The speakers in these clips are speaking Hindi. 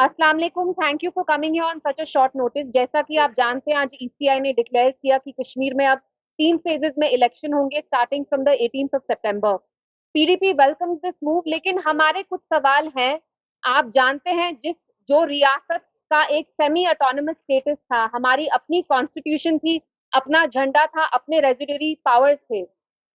अस्सलाम वालेकुम, thank you for coming here on such a short notice. जैसा कि आप जानते हैं, आज ईसीआई ने डिक्लेयर किया कि कश्मीर में अब 3 फेजेस में इलेक्शन होंगे starting from the 18th of September. PDP welcomes this move, लेकिन हमारे कुछ सवाल हैं। आप जानते हैं, जो रियासत का एक सेमी ऑटोनमस स्टेटस था, हमारी अपनी कॉन्स्टिट्यूशन थी, अपना झंडा था, अपने रेजिडरी पावर्स थे,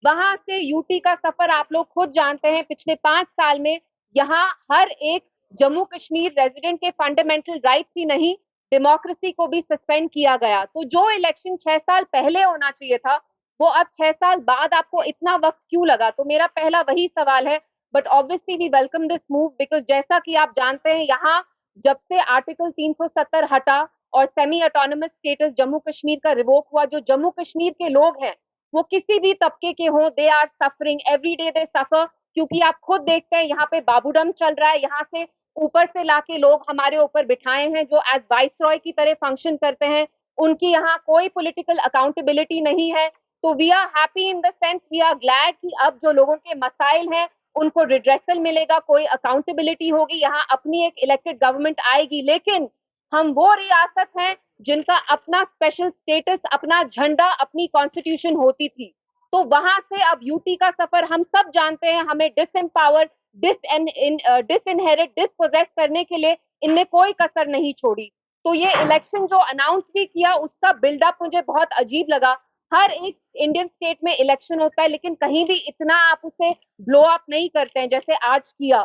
वहां से यूटी का सफर आप लोग खुद जानते हैं। पिछले 5 साल में यहाँ हर एक जम्मू कश्मीर रेजिडेंट के फंडामेंटल राइट्स ही नहीं, डेमोक्रेसी को भी सस्पेंड किया गया। तो जो इलेक्शन 6 साल पहले होना चाहिए था, वो अब 6 साल बाद आपको इतना वक्त क्यों लगा? तो मेरा पहला वही सवाल है। But obviously we welcome this move, because जैसा कि आप जानते हैं, यहाँ जब से आर्टिकल 370 हटा और semi autonomous status Jammu Kashmir का रिवोक हुआ, जो जम्मू कश्मीर के लोग हैं, वो किसी भी तबके के हों, they are suffering every day, they suffer. क्योंकि आप खुद देखते हैं, यहाँ पे बाबूडम चल रहा है, यहाँ से ऊपर से लाके लोग हमारे ऊपर बिठाए हैं, जो एज वाइसरॉय की तरह फंक्शन करते हैं। उनकी यहाँ कोई पॉलिटिकल अकाउंटेबिलिटी नहीं है। तो we are happy in the sense, we are glad कि अब जो लोगों के मसाइल हैं उनको रिड्रेसल मिलेगा, कोई अकाउंटेबिलिटी होगी, यहाँ अपनी एक इलेक्टेड गवर्नमेंट आएगी। लेकिन हम वो रियासत हैं जिनका अपना स्पेशल स्टेटस, अपना झंडा, अपनी कॉन्स्टिट्यूशन होती थी। तो वहां से अब यूटी का सफर हम सब जानते हैं, हमें डिसएम्पावर, डिसइनहेरिट, डिसपोजेस करने के लिए इनने कोई कसर नहीं छोड़ी। तो ये इलेक्शन जो अनाउंस भी किया, उसका बिल्डअप मुझे बहुत अजीब लगा। हर एक इंडियन स्टेट में इलेक्शन होता है, लेकिन कहीं भी इतना आप उसे ब्लो अप नहीं करते हैं जैसे आज किया।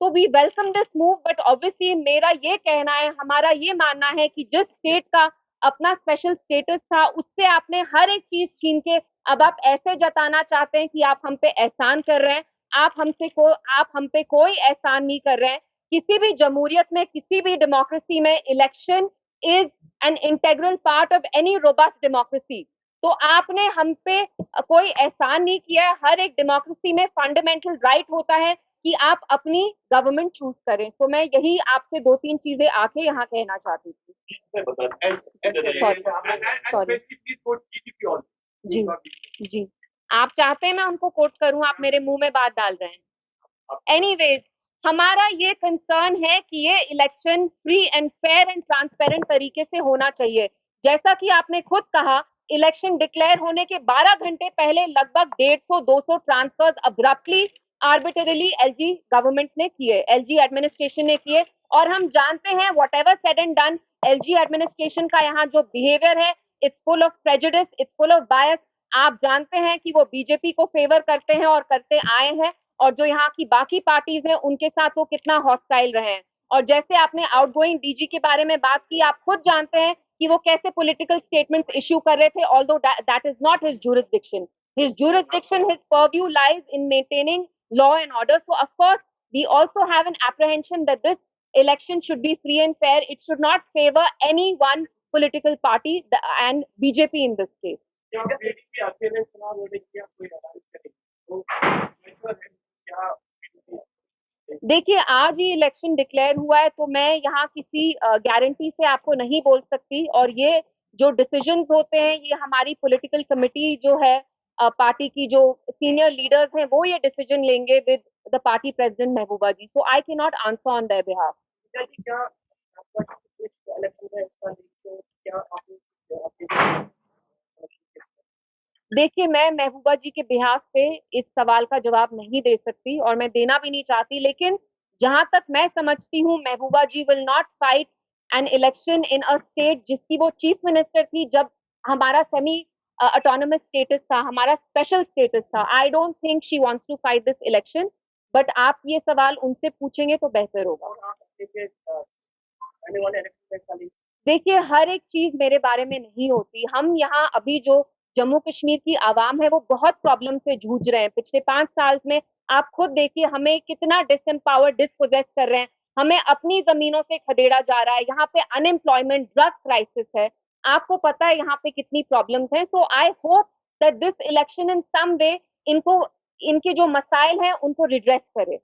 तो we welcome this move, but obviously मेरा ये कहना है, हमारा ये मानना है कि जिस स्टेट का अपना स्पेशल स्टेटस था, उससे आपने हर एक चीज छीन के अब आप ऐसे जताना चाहते हैं कि आप हम पे एहसान कर रहे हैं। आप हम पे कोई एहसान नहीं कर रहे हैं। किसी भी जमहूरियत में, किसी भी डेमोक्रेसी में election is an integral part of any robust democracy. तो आपने हम पे कोई एहसान नहीं किया है। हर एक डेमोक्रेसी में फंडामेंटल राइट होता है कि आप अपनी गवर्नमेंट चूज करें। तो मैं यही आपसे 2-3 चीजें आके यहाँ कहना चाहती थी। सॉरी सॉरी जी जी, आप चाहते हैं मैं उनको कोट करूं? आप मेरे मुंह में बात डाल रहे हैं। एनीवेज, हमारा ये कंसर्न है कि ये election free and fair and transparent तरीके से होना चाहिए। जैसा कि आपने खुद कहा, इलेक्शन डिक्लेयर होने के 12 घंटे पहले लगभग 150-200 ट्रांसफर्स अब्रप्टली, आर्बिटरली एलजी गवर्नमेंट ने किए, एलजी एडमिनिस्ट्रेशन ने किए। और हम जानते हैं, what ever said and done, LG administration का यहाँ जो बिहेवियर है, it's full of prejudice, it's full of बायस। आप जानते हैं कि वो बीजेपी को फेवर करते हैं और करते आए हैं, और जो यहाँ की बाकी पार्टीज हैं उनके साथ वो कितना हॉस्टाइल रहे हैं। और जैसे आपने आउटगोइंग डीजी के बारे में बात की, आप खुद जानते हैं कि वो कैसे पॉलिटिकल स्टेटमेंट्स इश्यू कर रहे थे, although that is not his jurisdiction. His jurisdiction, his purview lies in maintaining law and order. So of course, we also have an apprehension that this election should be free and fair. It should not favor any one political party, and BJP in this case. देखिए, आज ही इलेक्शन डिक्लेयर हुआ है, तो मैं यहाँ किसी गारंटी से आपको नहीं बोल सकती। और ये जो डिसीजंस होते हैं, ये हमारी पॉलिटिकल कमिटी जो है, पार्टी की जो सीनियर लीडर्स हैं, वो ये डिसीजन लेंगे with the party president Mehbooba ji. So I can not answer on their behalf. देखिए, मैं महबूबा जी के बिहाफ पे इस सवाल का जवाब नहीं दे सकती, और मैं देना भी नहीं चाहती। लेकिन जहां तक मैं समझती हूँ, Mehbooba ji will not fight an election in a state जिसकी वो चीफ मिनिस्टर थी जब हमारा सेमी ऑटोनमस स्टेटस था, हमारा स्पेशल स्टेटस था। I don't think she wants to fight this election, but आप ये सवाल उनसे पूछेंगे तो बेहतर होगा। देखिए, हर एक चीज मेरे बारे में नहीं होती। हम यहाँ अभी जो जम्मू कश्मीर की आवाम है, वो बहुत प्रॉब्लम से जूझ रहे हैं पिछले 5 साल में। आप खुद देखिए, हमें कितना डिसएम्पावर, डिसपोजेस कर रहे हैं, हमें अपनी जमीनों से खदेड़ा जा रहा है। यहाँ पे अनएम्प्लॉयमेंट, ड्रग क्राइसिस है, आपको पता है यहाँ पे कितनी प्रॉब्लम्स हैं। So I hope that this election in some way इनको, इनके जो मसाइल हैं उनको रिड्रेस करे।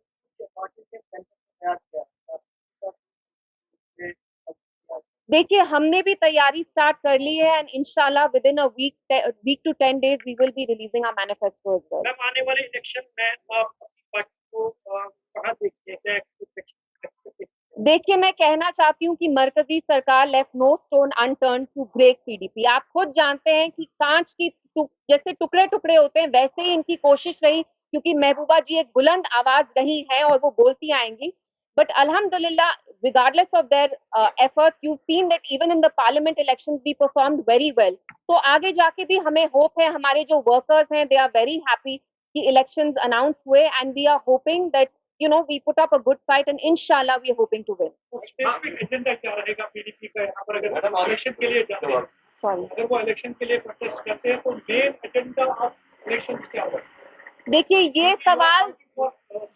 देखिए, हमने भी तैयारी स्टार्ट कर ली है, एंड इंशाल्लाह with in a week to 10 days we will be releasing our manifesto as well. Ma'am, आने वाले इलेक्शन में आप अपनी पार्टी को कहाँ देखते हैं, क्या expectation देखिए, मैं कहना चाहती हूँ कि मरकजी सरकार left no stone unturned to break PDP. आप खुद जानते हैं कि कांच की जैसे टुकड़े टुकड़े होते हैं, वैसे ही इनकी कोशिश रही, क्योंकि महबूबा जी एक बुलंद आवाज रही हैं और वो बोलती आएंगी। बट अल्हम्दुलिल्लाह, regardless of their efforts, you seen that even in the parliament elections we performed very well. तो आगे जाके भी हमें होप है, हमारे जो वर्कर्स हैं दे आर वेरी हैप्पी कि इलेक्शंस अनाउंस हुए, and we are hoping that we put up a good fight, and inshallah we are hoping to win. Specific agenda क्या रहेगा पीडीपी का यहाँ पर, अगर इलेक्शन के लिए जाते हैं, Sorry. अगर वो इलेक्शन के लिए प्रोटेस्ट करते हैं तो मेन एजेंडा ऑफ इलेक्शंस क्या होगा? देखिए, ये सवाल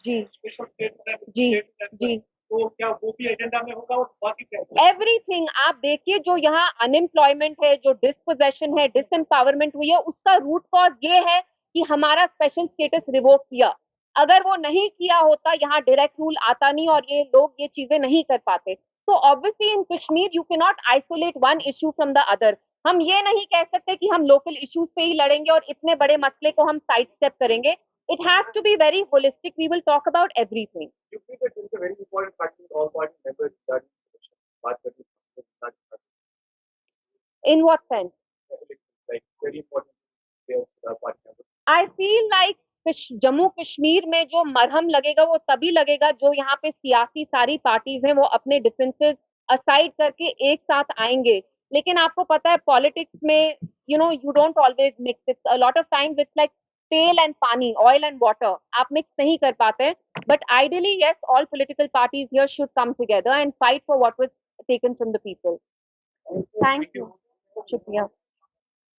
जी स्पेशल स्टेट्स है, जी जी तो क्या वो भी एजेंडा में होगा और बाकी क्या? एवरीथिंग। आप देखिए, जो यहाँ अनएम्प्लॉयमेंट है, जो डिसपोजेशन है, डिसएम्पावरमेंट हुई है, उसका रूट कॉज ये है कि हमारा स्पेशल स्टेटस रिवोक किया। अगर वो नहीं किया होता, यहाँ डायरेक्ट रूल आता नहीं और ये लोग ये चीजें नहीं कर पाते। तो obviously in Kashmir you can not isolate one issue from the other. हम ये नहीं कह सकते कि हम लोकल इश्यूज पे ही लड़ेंगे और इतने बड़े मसले को हम साइड स्टेप करेंगे। It has to be very holistic. We will talk about everything. You feel that it is a very important factor with all party members regarding the election. बात करनी है, In what sense? like very important party members. I feel like Jammu Kashmir में जो मरहम लगेगा वो तभी लगेगा जो यहाँ पे सियासी सारी पार्टीज हैं वो अपने डिफरेंसेस असाइड करके एक साथ आएंगे। लेकिन आपको पता है पॉलिटिक्स में you don't always mix it, a lot of times it's like तेल एंड पानी, ऑयल एंड वाटर, आप मिक्स नहीं कर पाते। But ideally yes, all political parties here should come together and fight for what was taken from the people. Thank you, शुक्रिया।